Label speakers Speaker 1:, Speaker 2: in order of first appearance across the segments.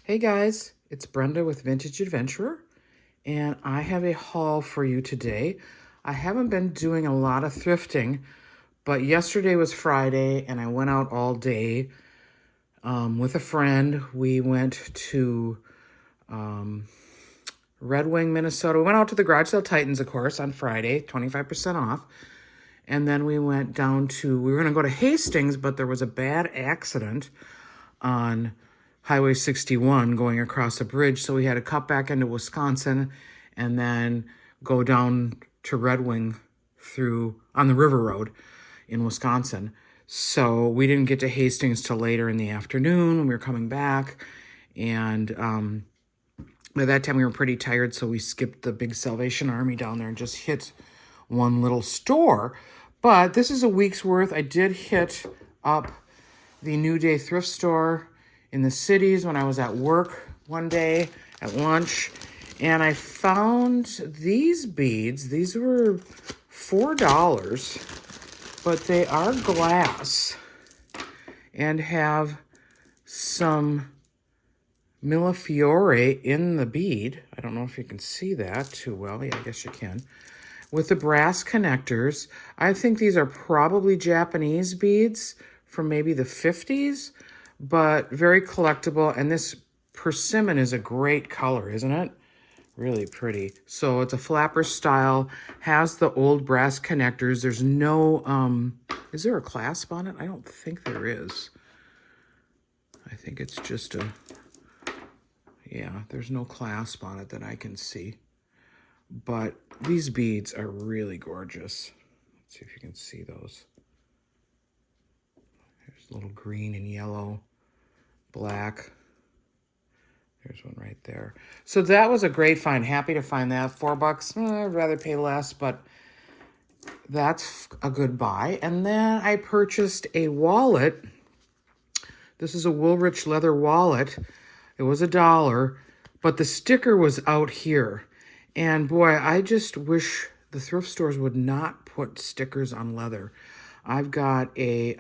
Speaker 1: Hey guys, it's Brenda with Vintage Adventurer, and I have a haul for you today. I haven't been doing a lot of thrifting, but yesterday was Friday and I went out all day with a friend. We went to Red Wing, Minnesota. We went out to the Garage Sale Titans, of course, on Friday, 25% off. And then we went down to, we were going to go to Hastings, but there was a bad accident on Highway 61 going across a bridge. So we had to cut back into Wisconsin and then go down to Red Wing through on the River Road in Wisconsin. So we didn't get to Hastings till later in the afternoon when we were coming back. And by that time we were pretty tired, so we skipped the big Salvation Army down there and just hit one little store. But this is a week's worth. I did hit up the New Day thrift store in the cities when I was at work one day at lunch, and I found these beads. These were $4, but they are glass and have some millefiore in the bead. I don't know if you can see that too well. Yeah, I guess you can. With the brass connectors. I think these are probably Japanese beads from maybe the 50s, but very collectible. And this persimmon is a great color, isn't it? Really pretty. So it's a flapper style, has the old brass connectors. There's no, is there a clasp on it? I don't think there is. I think it's just a, yeah, there's no clasp on it that I can see. But these beads are really gorgeous. Let's see if you can see those. There's a little green and yellow, black. There's one right there. So that was a great find. Happy to find that. $4. I'd rather pay less, but that's a good buy. And then I purchased a wallet. This is a Woolrich leather wallet. It was $1, but the sticker was out here. And boy, I just wish the thrift stores would not put stickers on leather. I've got a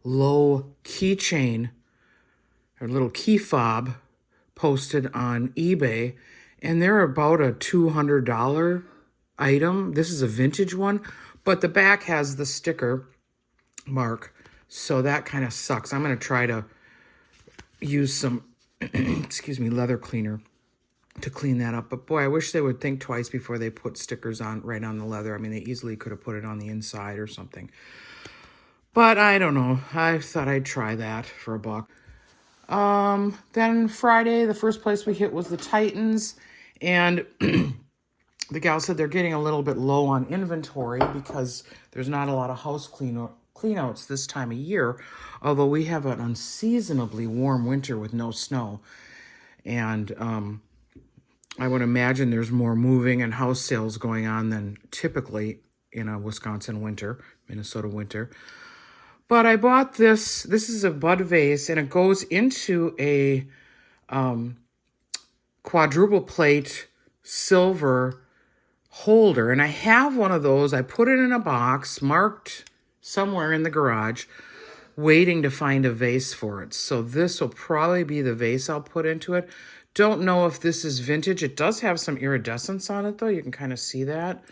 Speaker 1: low keychain, or little key fob, posted on eBay, and they're about a $200 item. This is a vintage one, but the back has the sticker mark, so that kind of sucks. I'm going to try to use some, excuse me, leather cleaner to clean that up. But boy, I wish they would think twice before they put stickers on right on the leather. I mean, they easily could have put it on the inside or something. But I don't know. I thought I'd try that for $1. Then Friday, the first place we hit was the Titans. And the gal said they're getting a little bit low on inventory because there's not a lot of house cleanouts this time of year. Although we have an unseasonably warm winter with no snow. And I would imagine there's more moving and house sales going on than typically in a Wisconsin winter, Minnesota winter. But I bought this. This is a bud vase, and it goes into a quadruple plate silver holder. And I have one of those. I put it in a box marked somewhere in the garage, waiting to find a vase for it. So this will probably be the vase I'll put into it. Don't know if this is vintage. It does have some iridescence on it, though. You can kind of see that.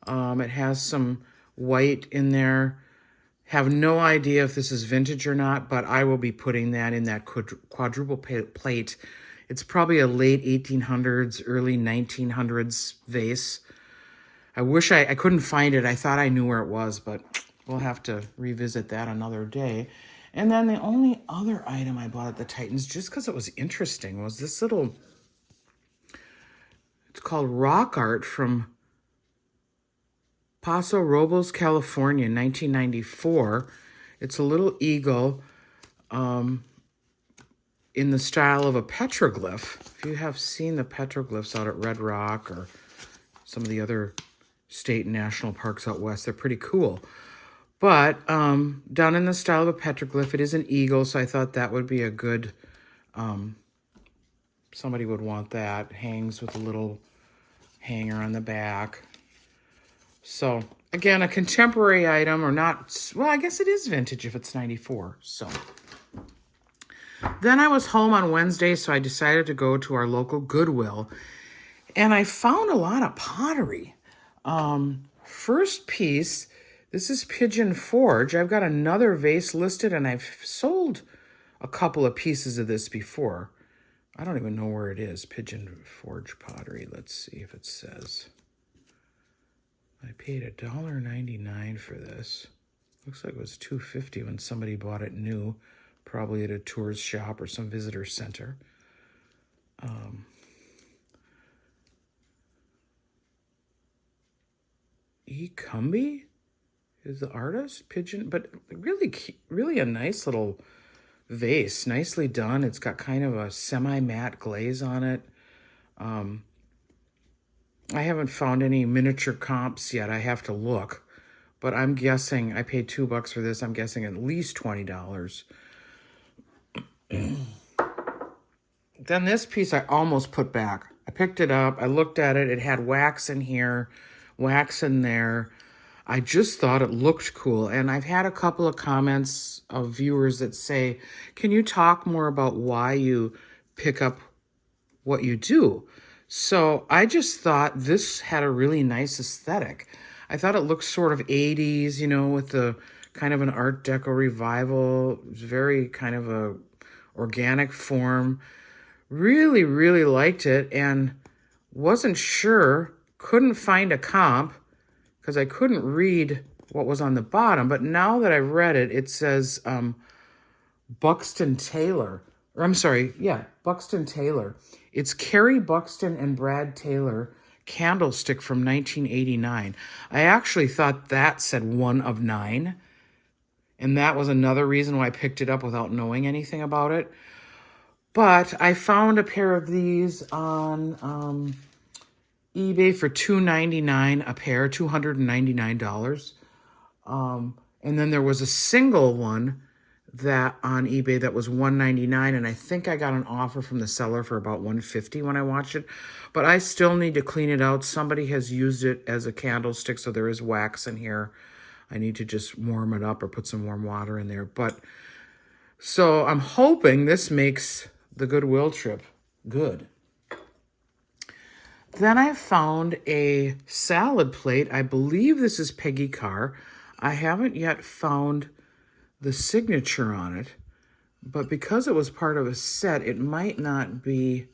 Speaker 1: It has some white in there. Have no idea if this is vintage or not, but I will be putting that in that quadruple plate. It's probably a late 1800s, early 1900s vase. I wish I couldn't find it. I thought I knew where it was, but we'll have to revisit that another day. And then the only other item I bought at the Titans, just because it was interesting, was this little, it's called Rock Art from Paso Robles, California, 1994. It's a little eagle in the style of a petroglyph. If you have seen the petroglyphs out at Red Rock or some of the other state and national parks out west, they're pretty cool. But done in the style of a petroglyph, it is an eagle, so I thought that would be a good, somebody would want that. Hangs with a little hanger on the back. So, again, a contemporary item, or not, well, I guess it is vintage if it's 94, so. Then I was home on Wednesday, so I decided to go to our local Goodwill. And I found a lot of pottery. First piece, this is Pigeon Forge. I've got another vase listed, and I've sold a couple of pieces of this before. I don't even know where it is. Pigeon Forge pottery. Let's see if it says. I paid $1.99 for this. Looks like it was $2.50 when somebody bought it new, probably at a tourist shop or some visitor center. E. Cumby is the artist. Pigeon, but really a nice little vase, nicely done. It's got kind of a semi-matte glaze on it. I haven't found any miniature comps yet. I have to look, but I'm guessing I paid $2 for this. I'm guessing at least $20. Then this piece I almost put back. I picked it up. I looked at it. It had wax in here, wax in there. I just thought it looked cool. And I've had a couple of comments of viewers that say, can you talk more about why you pick up what you do? So I just thought this had a really nice aesthetic. I thought it looked sort of 80s, you know, with the kind of an Art Deco revival. It was very kind of a organic form. Really, really liked it and wasn't sure, couldn't find a comp because I couldn't read what was on the bottom. But now that I read it, it says Buxton Taylor. Or I'm sorry, yeah, Buxton Taylor. It's Carrie Buxton and Brad Taylor candlestick from 1989. I actually thought that said 1 of 9. And that was another reason why I picked it up without knowing anything about it. But I found a pair of these on eBay for $2.99 a pair, $299. And then there was a single one that on eBay that was $199, and I think I got an offer from the seller for about $150 when I watched it. But I still need to clean it out. Somebody has used it as a candlestick, so there is wax in here. I need to just warm it up or put some warm water in there. But so I'm hoping this makes the Goodwill trip good. Then I found a salad plate. I believe this is Peggy Carr. I haven't yet found the signature on it, but because it was part of a set, it might not be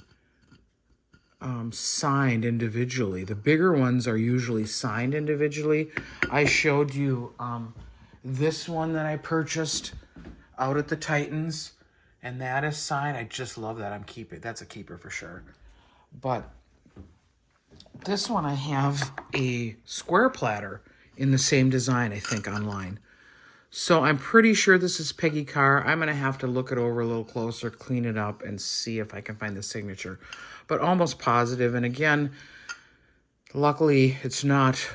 Speaker 1: signed individually. The bigger ones are usually signed individually. I showed you this one that I purchased out at the Titans, and that is signed. I just love that. I'm keeping. That's a keeper for sure. But this one I have a square platter in the same design, I think, online. So I'm pretty sure this is Peggy Carr. I'm going to have to look it over a little closer, clean it up, and see if I can find the signature. But almost positive. And again, luckily it's not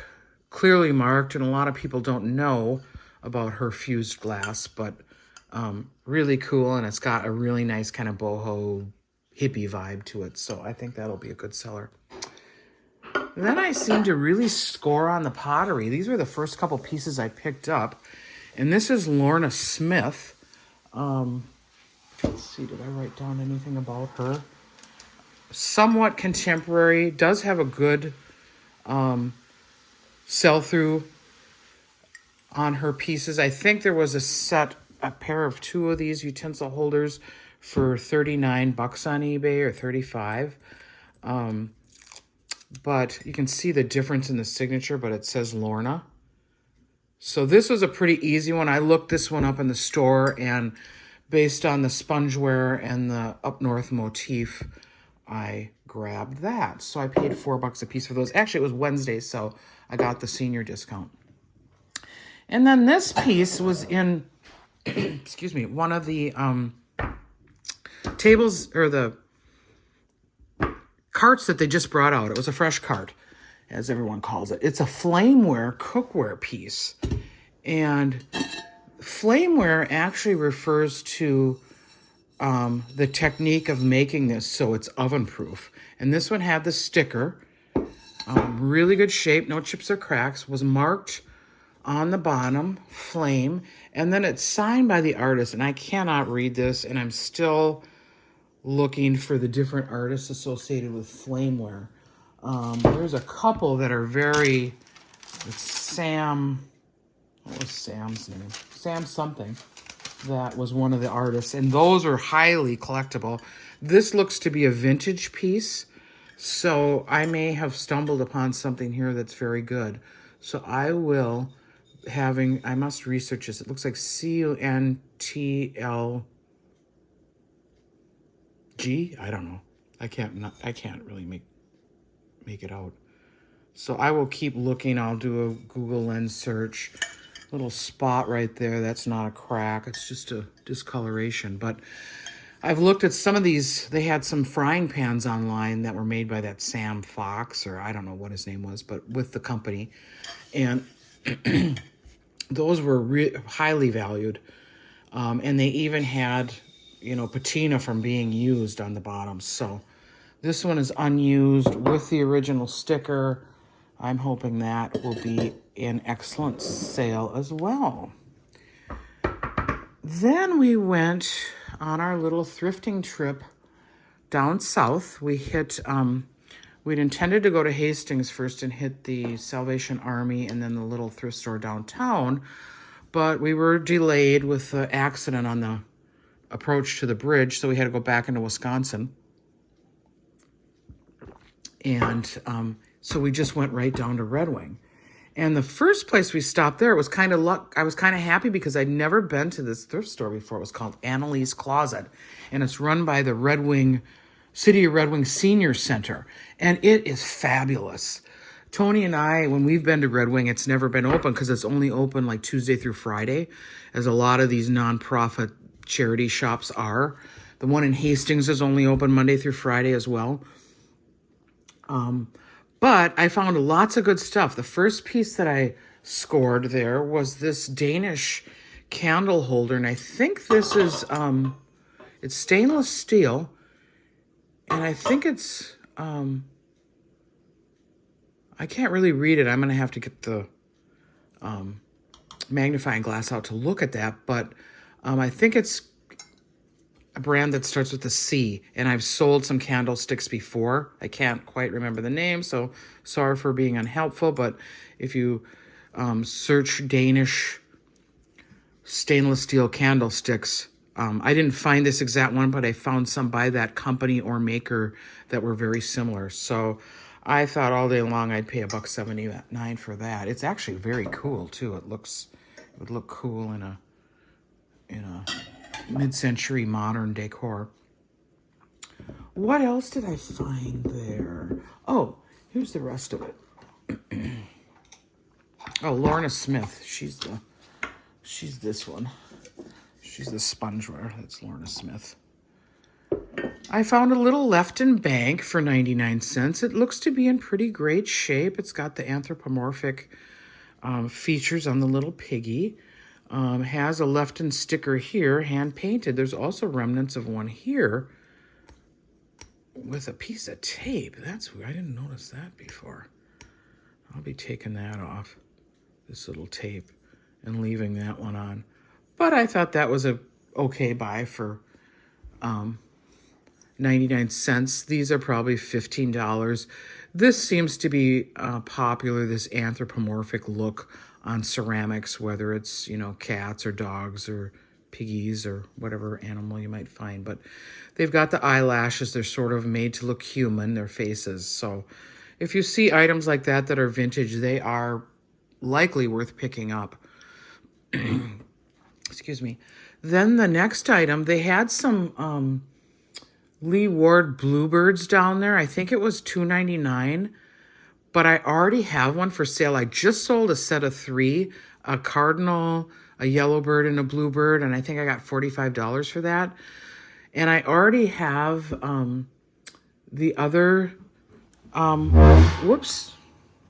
Speaker 1: clearly marked, and a lot of people don't know about her fused glass, but really cool, and it's got a really nice kind of boho hippie vibe to it. So I think that'll be a good seller. Then I seem to really score on the pottery. These were the first couple pieces I picked up. And this is Lorna Smith. Let's see, did I write down anything about her? Somewhat contemporary, does have a good sell-through on her pieces. I think there was a pair of 2 of these utensil holders for $39 on eBay or $35. But you can see the difference in the signature, but it says Lorna. So this was a pretty easy one. I looked this one up in the store, and based on the spongeware and the up north motif, I grabbed that. So I paid $4 a piece for those. Actually, it was Wednesday, so I got the senior discount. And then this piece was in, excuse me, one of the tables, or the carts that they just brought out. It was a fresh cart, as everyone calls it. It's a flameware cookware piece. And flameware actually refers to the technique of making this so it's oven proof. And this one had the sticker, really good shape, no chips or cracks, was marked on the bottom, flame, and then it's signed by the artist. And I cannot read this, and I'm still looking for the different artists associated with flameware. There's a couple that are very, it's Sam, what was Sam's name? Sam something. That was one of the artists, and those are highly collectible. This looks to be a vintage piece, so I may have stumbled upon something here that's very good. So I must research this. It looks like CUNTLG. I don't know. I can't really make it out. So I will keep looking. I'll do a Google lens search. Little spot right there. That's not a crack. It's just a discoloration. But I've looked at some of these. They had some frying pans online that were made by that Sam Fox, or I don't know what his name was, but with the company. And those were highly valued. And they even had, patina from being used on the bottom. So this one is unused with the original sticker. I'm hoping that will be an excellent sale as well. Then we went on our little thrifting trip down south. We'd intended to go to Hastings first and hit the Salvation Army and then the little thrift store downtown, but we were delayed with the accident on the approach to the bridge, so we had to go back into Wisconsin. And so we just went right down to Red Wing. And the first place we stopped there was kind of luck. I was kind of happy because I'd never been to this thrift store before. It was called Annalise Closet. And it's run by the City of Red Wing Senior Center. And it is fabulous. Tony and I, when we've been to Red Wing, it's never been open because it's only open like Tuesday through Friday, as a lot of these nonprofit charity shops are. The one in Hastings is only open Monday through Friday as well. But I found lots of good stuff. The first piece that I scored there was this Danish candle holder, and I think this is, it's stainless steel, and I think it's, I can't really read it. I'm going to have to get the magnifying glass out to look at that, but I think it's a brand that starts with a C, and I've sold some candlesticks before. I can't quite remember the name, so sorry for being unhelpful, but if you search Danish stainless steel candlesticks, I didn't find this exact one, but I found some by that company or maker that were very similar. So I thought all day long I'd pay $1.79 for that. It's actually very cool too. It would look cool in a mid-century modern decor. What else did I find there? Oh, here's the rest of it. Oh, Lorna Smith. She's this one. She's the spongeware. That's Lorna Smith. I found a little Lefton Bank for 99 cents. It looks to be in pretty great shape. It's got the anthropomorphic features on the little piggy. Has a Lefton sticker here, hand painted. There's also remnants of one here with a piece of tape. That's weird. I didn't notice that before. I'll be taking that off, this little tape, and leaving that one on. But I thought that was a okay buy for 99 cents. These are probably $15. This seems to be popular, this anthropomorphic look on ceramics, whether it's, cats or dogs or piggies or whatever animal you might find. But they've got the eyelashes. They're sort of made to look human, their faces. So if you see items like that that are vintage, they are likely worth picking up. Excuse me. Then the next item, they had some Lee Ward bluebirds down there. I think it was $2.99. But I already have one for sale. I just sold a set of 3, a cardinal, a yellowbird, and a bluebird, and I think I got $45 for that. And I already have the other, whoops,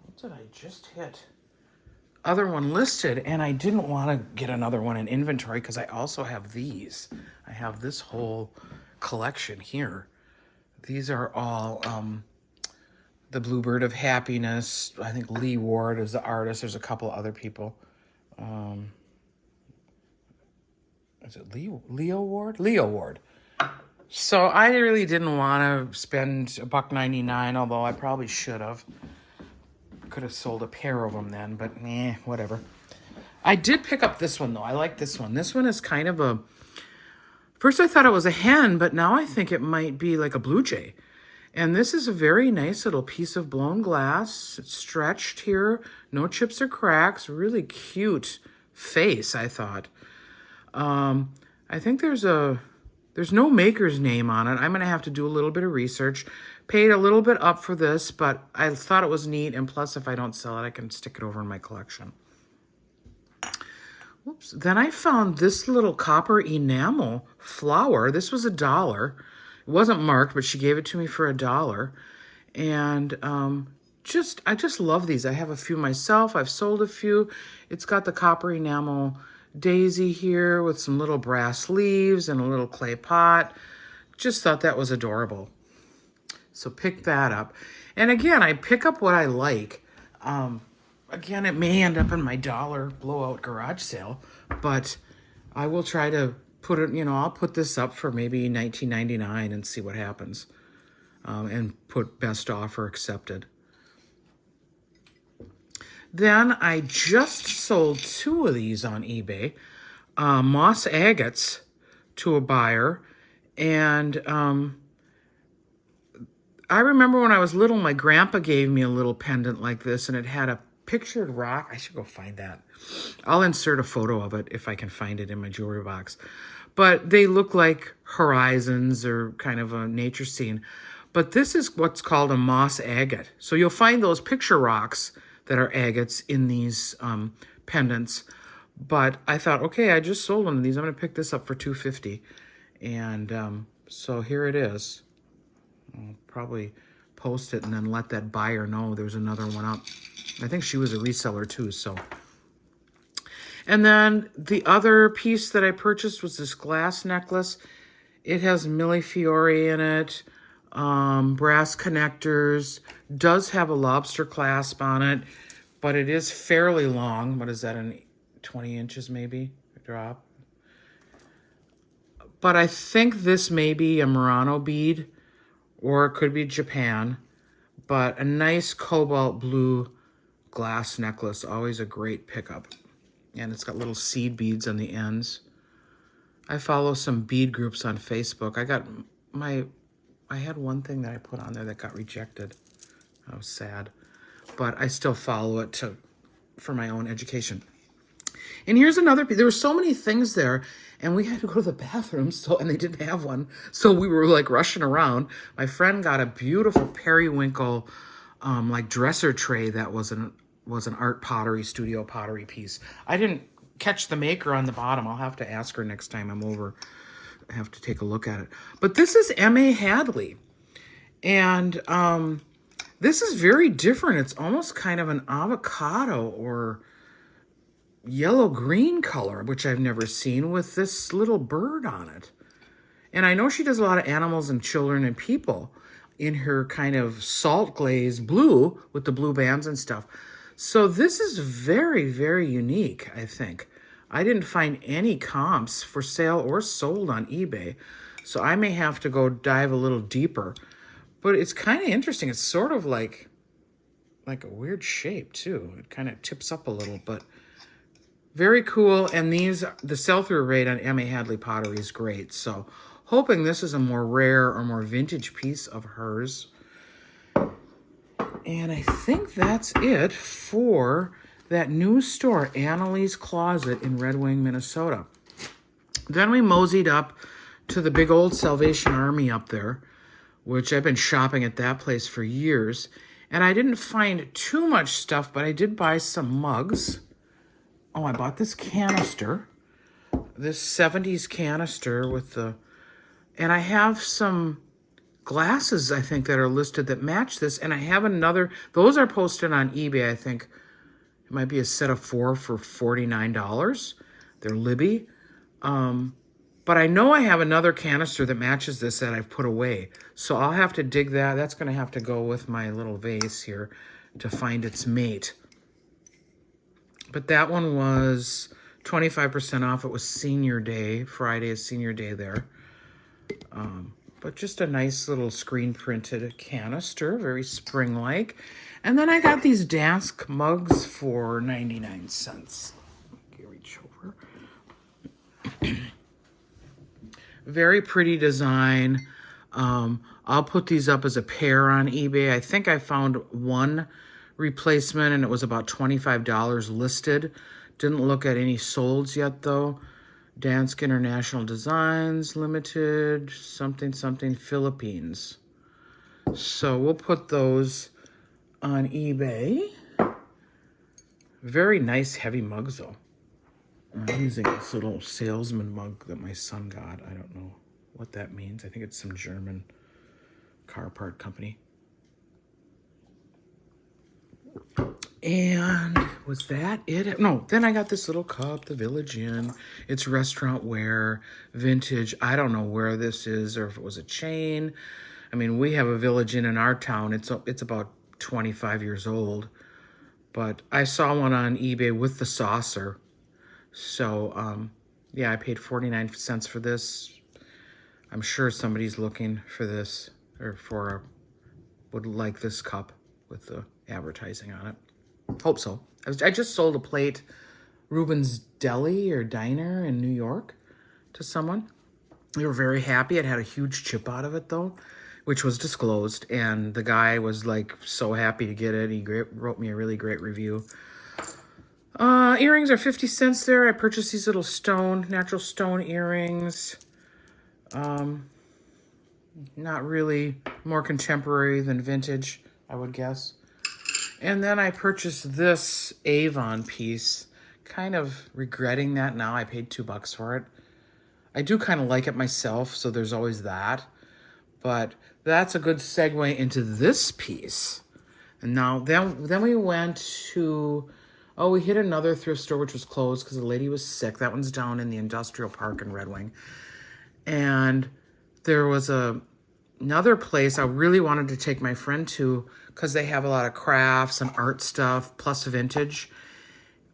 Speaker 1: what did I just hit? Other one listed, and I didn't want to get another one in inventory because I also have these. I have this whole collection here. These are all the Bluebird of Happiness. I think Lee Ward is the artist. There's a couple other people. Is it Leo Ward? Leo Ward. So I really didn't want to spend $1.99, although I probably should have. Could have sold a pair of them then, but whatever. I did pick up this one though. I like this one. This one is kind of a... First I thought it was a hen, but now I think it might be like a blue jay. And this is a very nice little piece of blown glass. It's stretched here. No chips or cracks. Really cute face, I thought. I think there's no maker's name on it. I'm going to have to do a little bit of research. Paid a little bit up for this, but I thought it was neat. And plus, if I don't sell it, I can stick it over in my collection. Whoops. Then I found this little copper enamel flower. This was $1. It wasn't marked, but she gave it to me for $1. And I just love these. I have a few myself. I've sold a few. It's got the copper enamel daisy here with some little brass leaves and a little clay pot. Just thought that was adorable. So pick that up. And again, I pick up what I like. Again, it may end up in my dollar blowout garage sale, but I will try to put it, I'll put this up for maybe $19.99 and see what happens. And put best offer accepted. Then I just sold 2 of these on eBay. Moss agates to a buyer. And I remember when I was little, my grandpa gave me a little pendant like this, and it had a pictured rock. I should go find that. I'll insert a photo of it if I can find it in my jewelry box. But they look like horizons or kind of a nature scene. But this is what's called a moss agate. So you'll find those picture rocks that are agates in these pendants. But I thought, okay, I just sold one of these. I'm going to pick this up for $2.50. And so here it is. I'll probably post it and then let that buyer know there's another one up. I think she was a reseller too, so. And then the other piece that I purchased was this glass necklace. It has millefiori in it, brass connectors, does have a lobster clasp on it, but it is fairly long. What is that, 20 inches maybe, drop? But I think this may be a Murano bead, or it could be Japan. But a nice cobalt blue glass necklace, always a great pickup. And it's got little seed beads on the ends. I follow some bead groups on Facebook. I had one thing that I put on there that got rejected. I was sad. But I still follow it for my own education. And here's another piece. There were so many things there, and we had to go to the bathroom, and they didn't have one. So we were like rushing around. My friend got a beautiful periwinkle like dresser tray that was an art pottery, studio pottery piece. I didn't catch the maker on the bottom. I'll have to ask her next time I'm over. I have to take a look at it. But this is MA Hadley. And this is very different. It's almost kind of an avocado or yellow-green color, which I've never seen, with this little bird on it. And I know she does a lot of animals and children and people in her kind of salt glaze blue with the blue bands and stuff. So this is very, very unique, I think. I didn't find any comps for sale or sold on eBay, so I may have to go dive a little deeper. But it's kind of interesting. It's sort of like a weird shape, too. It kind of tips up a little, but very cool. And the sell-through rate on MA Hadley pottery is great. So hoping this is a more rare or more vintage piece of hers. And I think that's it for that new store, Annalise Closet in Red Wing, Minnesota. Then we moseyed up to the big old Salvation Army up there, which I've been shopping at that place for years. And I didn't find too much stuff, but I did buy some mugs. Oh, I bought this canister, this 70s canister with and I have some glasses, I think, that are listed that match this. And I have another, those are posted on eBay, I think. It might be a set of 4 for $49. They're Libby. But I know I have another canister that matches this that I've put away. So I'll have to dig that. That's going to have to go with my little vase here to find its mate. But that one was 25% off. It was senior day. Friday is senior day there. But just a nice little screen printed canister, very spring-like. And then I got these Dask mugs for 99 cents. Okay, reach over. Very pretty design. I'll put these up as a pair on eBay. I think I found one replacement and it was about $25 listed. Didn't look at any solds yet though. Dansk International Designs Limited, something, Philippines. So we'll put those on eBay. Very nice heavy mugs though. I'm using this little salesman mug that my son got. I don't know what that means. I think it's some German car part company. And was that it? No, then I got this little cup, the Village Inn. It's restaurant wear, vintage. I don't know where this is or if it was a chain. I mean, we have a Village Inn in our town. It's about 25 years old. But I saw one on eBay with the saucer. So, yeah, I paid 49 cents for this. I'm sure somebody's looking for this or would like this cup with the advertising on it. Hope so. I just sold a plate, Ruben's Deli or Diner in New York, to someone. They were very happy. It had a huge chip out of it, though, which was disclosed. And the guy was, like, so happy to get it. He wrote me a really great review. Earrings are 50 cents there. I purchased these little natural stone earrings. Not really more contemporary than vintage, I would guess. And then I purchased this Avon piece. Kind of regretting that now. I paid $2 for it. I do kind of like it myself, so there's always that. But that's a good segue into this piece. And now, then we went to... Oh, we hit another thrift store, which was closed because the lady was sick. That one's down in the industrial park in Red Wing. And there was another place I really wanted to take my friend to because they have a lot of crafts and art stuff, plus vintage.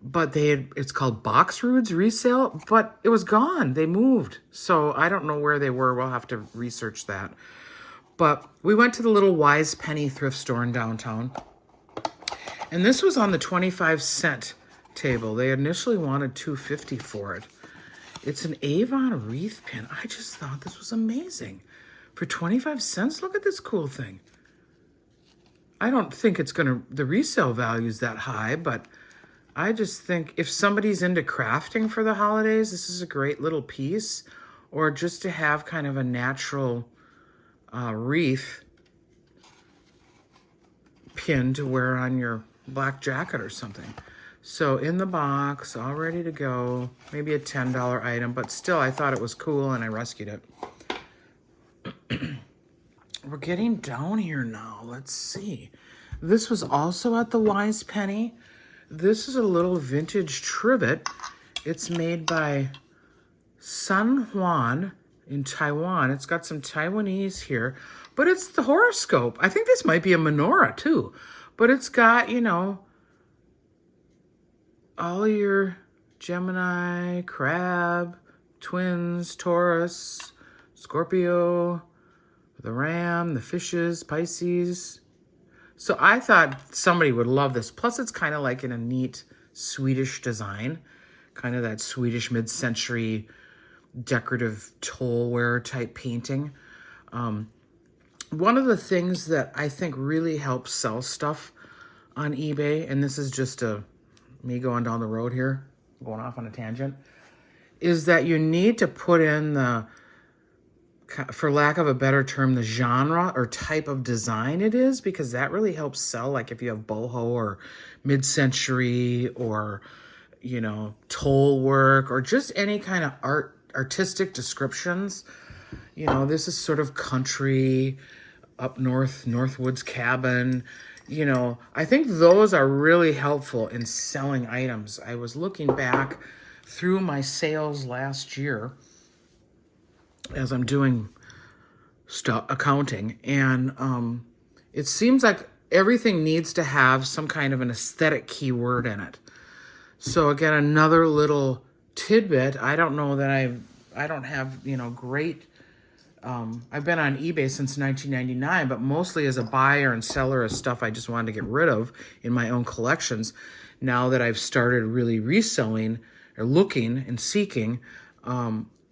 Speaker 1: But it's called Boxrood's Resale, but it was gone. They moved. So I don't know where they were. We'll have to research that. But we went to the little Wise Penny thrift store in downtown. And this was on the 25-cent table. They initially wanted $2.50 for it. It's an Avon wreath pin. I just thought this was amazing. For 25 cents, look at this cool thing. I don't think the resale value is that high, but I just think if somebody's into crafting for the holidays, this is a great little piece. Or just to have kind of a natural wreath pin to wear on your black jacket or something. So in the box, all ready to go. Maybe a $10 item, but still I thought it was cool and I rescued it. We're getting down here now. Let's see. This was also at the Wise Penny. This is a little vintage trivet. It's made by San Juan in Taiwan. It's got some Taiwanese here, but it's the horoscope. I think this might be a menorah too. But it's got, all your Gemini, Crab, Twins, Taurus, Scorpio, the Ram, the Fishes, Pisces. So I thought somebody would love this. Plus, it's kind of like in a neat Swedish design, kind of that Swedish mid-century decorative tollware type painting. One of the things that I think really helps sell stuff on eBay, and this is just me going down the road here, going off on a tangent, is that you need to put in for lack of a better term, the genre or type of design it is, because that really helps sell. Like if you have boho or mid-century or, toll work or just any kind of artistic descriptions. This is sort of country, up north, Northwoods cabin. I think those are really helpful in selling items. I was looking back through my sales last year as I'm doing accounting, and it seems like everything needs to have some kind of an aesthetic keyword in it. So again, another little tidbit. I don't know that I don't have, great, I've been on eBay since 1999, but mostly as a buyer and seller of stuff I just wanted to get rid of in my own collections. Now that I've started really reselling or looking and seeking,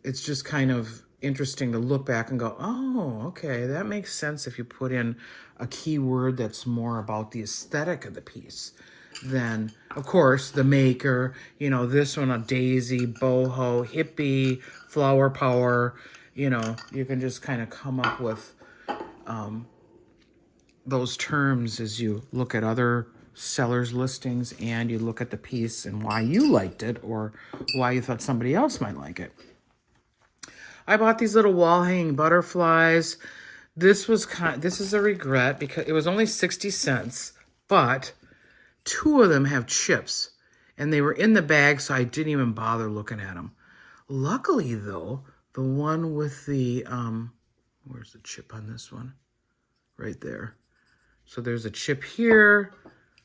Speaker 1: it's just kind of interesting to look back and go, oh, okay, that makes sense if you put in a keyword that's more about the aesthetic of the piece. Then, of course, the maker, this one, a daisy, boho, hippie, flower power, you can just kind of come up with those terms as you look at other sellers' listings and you look at the piece and why you liked it or why you thought somebody else might like it. I bought these little wall hanging butterflies. This is a regret because it was only 60 cents, but 2 of them have chips and they were in the bag, so I didn't even bother looking at them. Luckily though, the one with the, where's the chip on this one? Right there. So there's a chip here,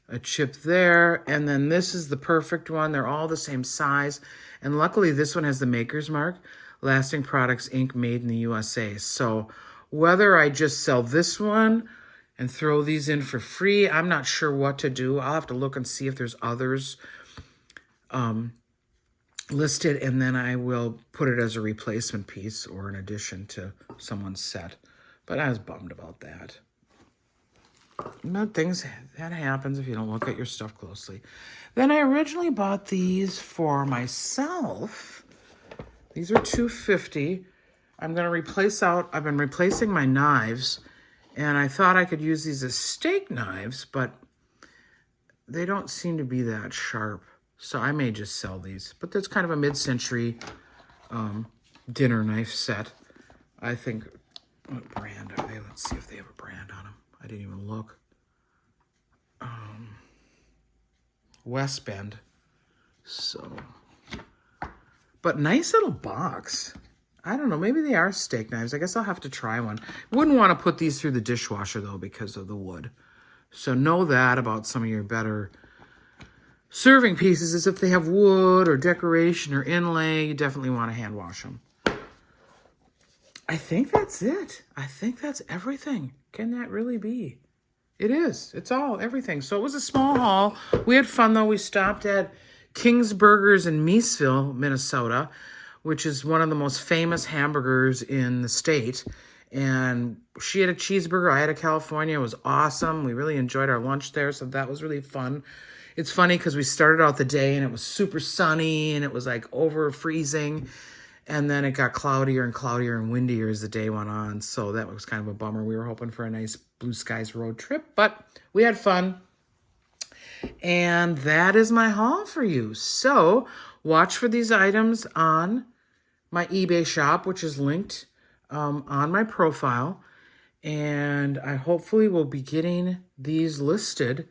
Speaker 1: a chip there, and then this is the perfect one. They're all the same size. And luckily this one has the maker's mark, Lasting Products Inc., made in the USA. So whether I just sell this one and throw these in for free, I'm not sure what to do. I'll have to look and see if there's others listed, and then I will put it as a replacement piece or an addition to someone's set. But I was bummed about that. Things that happens if you don't look at your stuff closely. Then I originally bought these for myself. These are $2.50. I'm going to I've been replacing my knives, and I thought I could use these as steak knives, but they don't seem to be that sharp. So I may just sell these. But that's kind of a mid-century dinner knife set. I think, what brand are they? Let's see if they have a brand on them. I didn't even look. West Bend. So, but nice little box. I don't know, maybe they are steak knives. I guess I'll have to try one. Wouldn't want to put these through the dishwasher though because of the wood. So know that about some of your better serving pieces is if they have wood or decoration or inlay, you definitely want to hand wash them. I think that's it. I think that's everything. Can that really be? It is. It's everything. So it was a small haul. We had fun though. We stopped at King's Burgers in Meesville, Minnesota, which is one of the most famous hamburgers in the state. And she had a cheeseburger. I had a California. It was awesome. We really enjoyed our lunch there. So that was really fun. It's funny because we started out the day and it was super sunny and it was like over freezing. And then it got cloudier and cloudier and windier as the day went on. So that was kind of a bummer. We were hoping for a nice blue skies road trip, but we had fun. And that is my haul for you. So watch for these items on my eBay shop, which is linked on my profile. And I hopefully will be getting these listed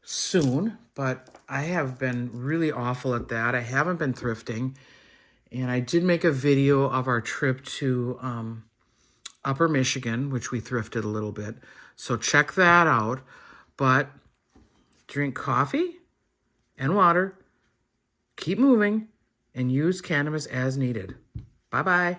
Speaker 1: soon, but I have been really awful at that. I haven't been thrifting. And I did make a video of our trip to Upper Michigan, which we thrifted a little bit. So check that out. But drink coffee and water, keep moving, and use cannabis as needed. Bye-bye.